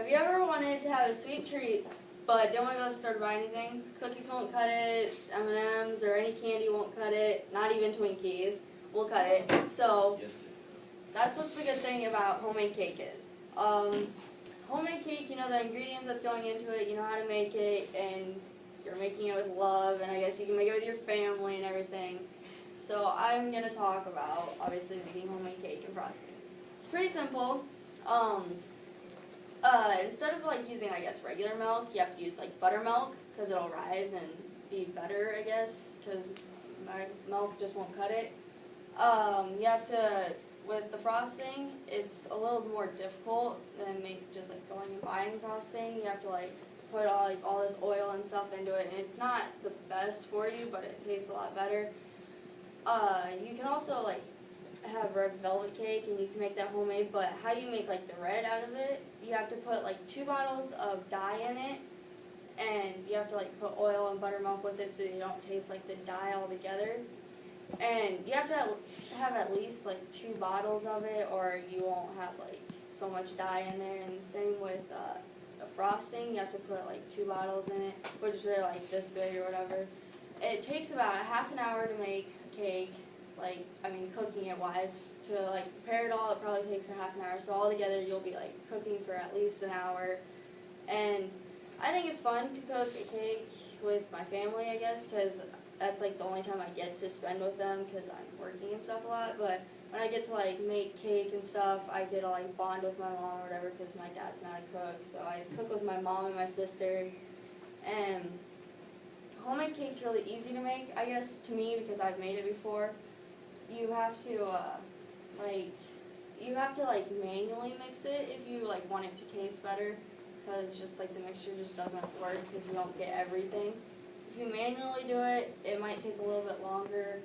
Have you ever wanted to have a sweet treat, but didn't want to go to the store to buy anything? Cookies won't cut it, M&Ms or any candy won't cut it, not even Twinkies will cut it. So Yes. that's what the good thing about homemade cake is. Homemade cake, you know the ingredients that's going into it, you know how to make it, and you're making it with love, and I guess you can make it with your family and everything. So I'm going to talk about, obviously, making homemade cake and frosting. It's pretty simple. Instead of like using, I guess, regular milk, you have to use like buttermilk because it'll rise and be better, I guess, because milk just won't cut it. You have to, with the frosting, it's a little more difficult than just like going and buying frosting. You have to like put all this oil and stuff into it, and it's not the best for you, but it tastes a lot better. You can also like have red velvet cake, and you can make that homemade, but how do you make like the red out of it? You have to put like 2 bottles of dye in it, and you have to like put oil and buttermilk with it so you don't taste like the dye all together. And you have to have at least like 2 bottles of it, or you won't have like so much dye in there. And the same with the frosting, you have to put like 2 bottles in it, which are like this big or whatever. It takes about a half an hour to make a cake. Like, I mean, cooking it wise, to like prepare it all, it probably takes a half an hour. So all together, you'll be like cooking for at least an hour. And I think it's fun to cook a cake with my family, I guess, because that's like the only time I get to spend with them because I'm working and stuff a lot. But when I get to like make cake and stuff, I get to like bond with my mom or whatever because my dad's not a cook. So I cook with my mom and my sister. And homemade cake's really easy to make, I guess, to me, because I've made it before. You have to manually mix it if you like want it to taste better, because just like the mixture just doesn't work because you don't get everything. If you manually do it, it might take a little bit longer.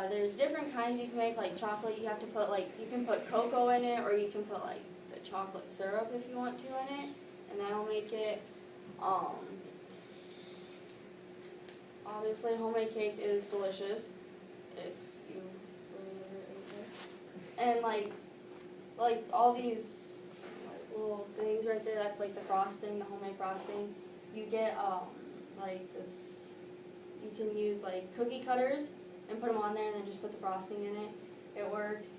There's different kinds you can make, like chocolate. You have to put you can put cocoa in it, or you can put like the chocolate syrup if you want to in it, and that'll make it. Obviously, homemade cake is delicious. If you and like all these little things right there, that's like the frosting, the homemade frosting. You get like this. You can use like cookie cutters and put them on there, and then just put the frosting in it. It works.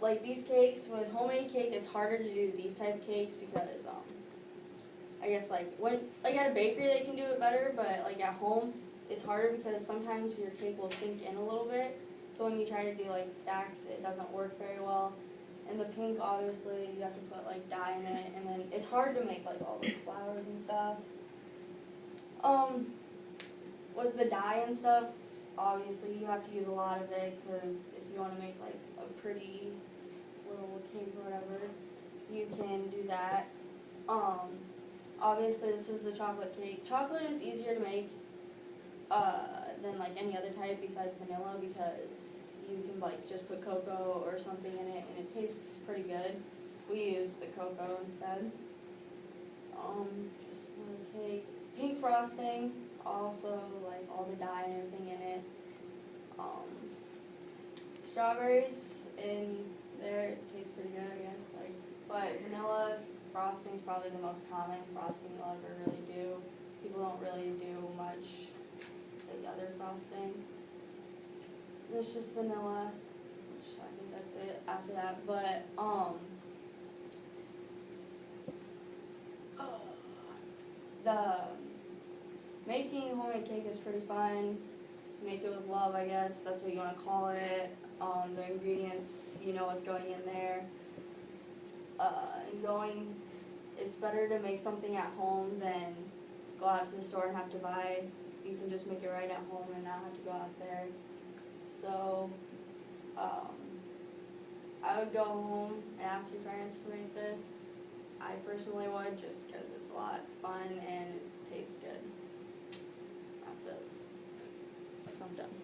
Like these cakes with homemade cake, it's harder to do these type of cakes because I guess like at a bakery they can do it better, but like at home it's harder because sometimes your cake will sink in a little bit. So when you try to do like stacks, it doesn't work very well. And the pink, obviously, you have to put like dye in it, and then it's hard to make like all those flowers and stuff. With the dye and stuff, obviously you have to use a lot of it because if you want to make like a pretty little cake or whatever, you can do that. Obviously, this is the chocolate cake. Chocolate is easier to make than like any other type besides vanilla because you can like just put cocoa or something in it and it tastes pretty good. We use the cocoa instead. Just another cake. Pink frosting, also like all the dye and everything in it. Strawberries in there, it tastes pretty good, I guess. But vanilla frosting is probably the most common frosting you'll ever really do. People don't really do much like other frosting. It's just vanilla, which I think that's it after that. But the making homemade cake is pretty fun. Make it with love, I guess, if that's what you want to call it. The ingredients, you know what's going in there. It's better to make something at home than go out to the store and have to buy. You can just make it right at home and not have to go out there. So, I would go home and ask your parents to make this. I personally would, just because it's a lot of fun and it tastes good. That's it. So I'm done.